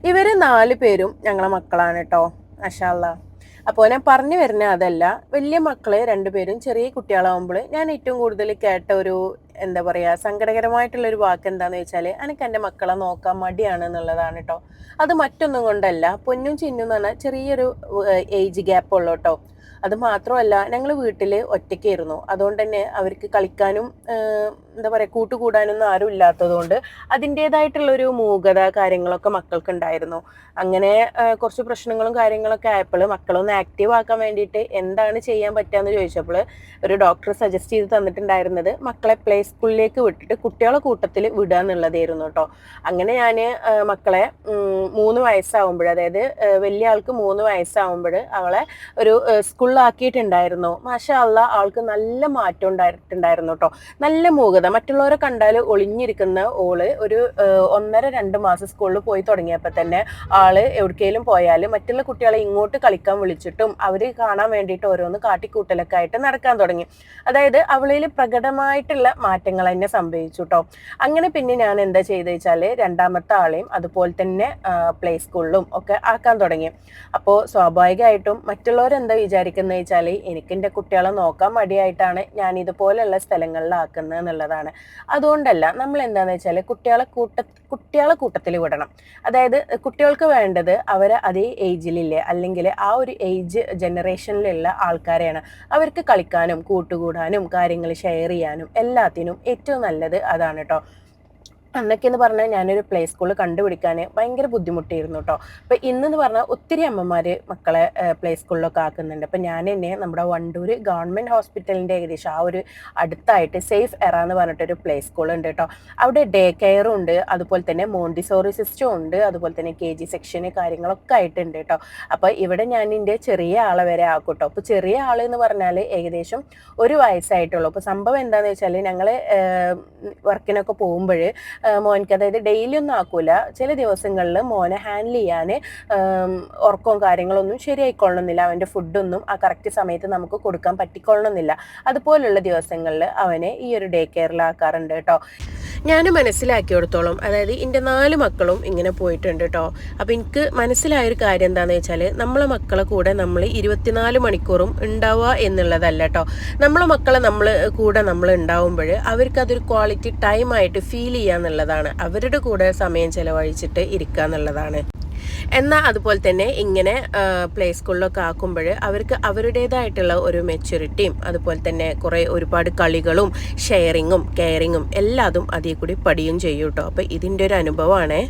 ഇവർ 4 പേരും ഞങ്ങളെ മക്കളാണ് കേട്ടോ. മാഷാ അല്ലാഹ്. അപ്പോൾ ഞാൻ പറഞ്ഞു വരുന്നത് അതല്ല, വലിയ മക്കള് 2 പേരും ചെറിയ കുട്ടികളാവുമ്പോൾ ഞാൻ ഏറ്റവും കൂടുതൽ കേട്ട ഒരു എന്താ പറയുക സങ്കടകരമായിട്ടുള്ളൊരു വാക്ക് എന്താണെന്ന് വെച്ചാൽ, എനിക്ക് എൻ്റെ മക്കളെ നോക്കാൻ മടിയാണ് എന്നുള്ളതാണ് കേട്ടോ. അത് മറ്റൊന്നും കൊണ്ടല്ല, പൊന്നും ചിന്നും എന്ന് പറഞ്ഞാൽ ചെറിയൊരു ഏജ് ഗ്യാപ്പ് ഉള്ളൂ കേട്ടോ. അത് മാത്രമല്ല, ഞങ്ങൾ വീട്ടിൽ ഒറ്റയ്ക്കായിരുന്നു. അതുകൊണ്ട് തന്നെ അവർക്ക് കളിക്കാനും എന്താ പറയുക കൂട്ടുകൂടാനൊന്നും ആരും ഇല്ലാത്തത് കൊണ്ട് അതിൻ്റേതായിട്ടുള്ളൊരു മൂകത കാര്യങ്ങളൊക്കെ മക്കൾക്ക് ഉണ്ടായിരുന്നു. അങ്ങനെ കുറച്ച് പ്രശ്നങ്ങളും കാര്യങ്ങളൊക്കെ ആയപ്പോൾ മക്കളൊന്ന് ആക്റ്റീവ് ആക്കാൻ വേണ്ടിയിട്ട് എന്താണ് ചെയ്യാൻ പറ്റുകയെന്ന് ചോദിച്ചപ്പോൾ ഒരു ഡോക്ടർ സജസ്റ്റ് ചെയ്ത് തന്നിട്ടുണ്ടായിരുന്നത് മക്കളെ പ്ലേ സ്കൂളിലേക്ക് വിട്ടിട്ട് കുട്ടികളെ കൂട്ടത്തിൽ വിടുക എന്നുള്ളതായിരുന്നു കേട്ടോ. അങ്ങനെ ഞാൻ മക്കളെ 3 വയസ്സാവുമ്പോൾ, അതായത് വലിയ ആൾക്ക് 3 വയസ്സാവുമ്പോൾ അവളെ ഒരു സ്കൂളിലാക്കിയിട്ടുണ്ടായിരുന്നു. മാഷാ അല്ലാഹ്, ആൾക്ക് നല്ല മാറ്റം ഉണ്ടായിട്ടുണ്ടായിരുന്നു കേട്ടോ. നല്ല മൂകത, മറ്റുള്ളവരെ കണ്ടാൽ ഒളിഞ്ഞിരിക്കുന്ന ഓള് ഒരു 1.5-2 മാസം സ്കൂളിൽ പോയി തുടങ്ങിയപ്പോൾ തന്നെ ആള് എവിടേക്കെങ്കിലും പോയാൽ മറ്റുള്ള കുട്ടികളെ ഇങ്ങോട്ട് കളിക്കാൻ വിളിച്ചിട്ടും അവർ കാണാൻ വേണ്ടിയിട്ട് ഓരോന്ന് കാട്ടിക്കൂട്ടലൊക്കെ ആയിട്ട് നടക്കാൻ തുടങ്ങി. അതായത് അവളിൽ പ്രകടമായിട്ടുള്ള മാറ്റങ്ങൾ തന്നെ സംഭവിച്ചു കേട്ടോ. അങ്ങനെ പിന്നെ ഞാൻ എന്താ ചെയ്തെന്ന് വെച്ചാൽ രണ്ടാമത്തെ ആളെയും അതുപോലെ തന്നെ പ്ലേ സ്കൂളിലും ഒക്കെ ആക്കാൻ തുടങ്ങി. അപ്പോൾ സ്വാഭാവികമായിട്ടും മറ്റുള്ളവരെന്താ വിചാരിക്കുന്നത് വെച്ചാൽ എനിക്ക് എൻ്റെ കുട്ടികളെ നോക്കാൻ മടിയായിട്ടാണ് ഞാൻ ഇതുപോലെയുള്ള സ്ഥലങ്ങളിലാക്കുന്നത് എന്നുള്ളതാണ്. അതുകൊണ്ടല്ല, നമ്മൾ എന്താണെന്ന് വെച്ചാൽ കുട്ടികളെ കൂട്ടത്തിൽ വിടണം. അതായത് കുട്ടികൾക്ക് വേണ്ടത് അവരെ അതേ ഏജിലില്ലേ, അല്ലെങ്കിൽ ആ ഒരു ഏജ് ജനറേഷനിലുള്ള ആൾക്കാരെയാണ്. അവർക്ക് കളിക്കാനും കൂട്ടുകൂടാനും കാര്യങ്ങൾ ഷെയർ ചെയ്യാനും എല്ലാത്തിനും ഏറ്റവും നല്ലത് അതാണ് കേട്ടോ. അന്നൊക്കെ എന്ന് പറഞ്ഞാൽ ഞാനൊരു പ്ലേ സ്കൂളിൽ കണ്ടുപിടിക്കാൻ ഭയങ്കര ബുദ്ധിമുട്ടായിരുന്നു കേട്ടോ. അപ്പോൾ ഇന്നെന്ന് പറഞ്ഞാൽ ഒത്തിരി അമ്മമാർ മക്കളെ പ്ലേ സ്കൂളിലൊക്കെ ആക്കുന്നുണ്ട്. അപ്പോൾ ഞാൻ തന്നെ നമ്മുടെ വണ്ടൂർ ഗവൺമെൻറ് ഹോസ്പിറ്റലിൻ്റെ ഏകദേശം ആ ഒരു അടുത്തായിട്ട് സേഫ് എറ എന്ന് പറഞ്ഞിട്ടൊരു പ്ലേ സ്കൂളുണ്ട് കേട്ടോ. അവിടെ ഡേ കെയറും ഉണ്ട്, അതുപോലെ തന്നെ മോണ്ടിസോറി സിസ്റ്റം ഉണ്ട്, അതുപോലെ തന്നെ KG സെക്ഷന് കാര്യങ്ങളൊക്കെ ആയിട്ടുണ്ട് കേട്ടോ. അപ്പോൾ ഇവിടെ ഞാൻ എൻ്റെ ചെറിയ ആളെ വരെ ആക്കും കേട്ടോ. അപ്പോൾ ചെറിയ ആൾ എന്ന് പറഞ്ഞാൽ ഏകദേശം 1 വയസ്സായിട്ടുള്ളൂ. അപ്പോൾ സംഭവം എന്താണെന്ന് വെച്ചാൽ ഞങ്ങൾ വർക്കിനൊക്കെ പോകുമ്പോൾ മോനക്ക്, അതായത് ഡെയിലി ഒന്നും ആക്കൂല, ചില ദിവസങ്ങളിൽ മോനെ ഹാൻഡിൽ ചെയ്യാൻ ഉറക്കവും കാര്യങ്ങളൊന്നും ശരിയായിക്കൊള്ളണമെന്നില്ല, അവൻ്റെ ഫുഡൊന്നും ആ കറക്റ്റ് സമയത്ത് നമുക്ക് കൊടുക്കാൻ പറ്റിക്കൊള്ളണമെന്നില്ല. അതുപോലുള്ള ദിവസങ്ങളിൽ അവനെ ഈ ഒരു ഡേ കെയറിലാക്കാറുണ്ട് കേട്ടോ. ഞാൻ മനസ്സിലാക്കിയെടുത്തോളം, അതായത് എൻ്റെ 4 മക്കളും ഇങ്ങനെ പോയിട്ടുണ്ട് കേട്ടോ. അപ്പോൾ എനിക്ക് മനസ്സിലായൊരു കാര്യം എന്താണെന്ന് വെച്ചാൽ, നമ്മളെ മക്കളെ കൂടെ നമ്മൾ 24 മണിക്കൂറും ഉണ്ടാവുക എന്നുള്ളതല്ല കേട്ടോ. നമ്മളെ മക്കളെ നമ്മൾ ഉണ്ടാവുമ്പോൾ അവർക്കതൊരു ക്വാളിറ്റി ടൈമായിട്ട് ഫീൽ ചെയ്യുക എന്നുള്ളതാണ്. അവരുടെ കൂടെ സമയം ചിലവഴിച്ചിട്ട് ഇരിക്കുക എന്നുള്ളതാണ്. എന്നാൽ അതുപോലെ തന്നെ ഇങ്ങനെ പ്ലേ സ്കൂളിലൊക്കെ ആക്കുമ്പോൾ അവർക്ക് അവരുടേതായിട്ടുള്ള ഒരു മെച്യൂരിറ്റിയും അതുപോലെ തന്നെ ഒരുപാട് കളികളും ഷെയറിങ്ങും കെയറിങ്ങും എല്ലാതും അതിൽ കൂടി പഠിയും ചെയ്യും കേട്ടോ. അപ്പോൾ ഇതിൻ്റെ ഒരു അനുഭവമാണേ.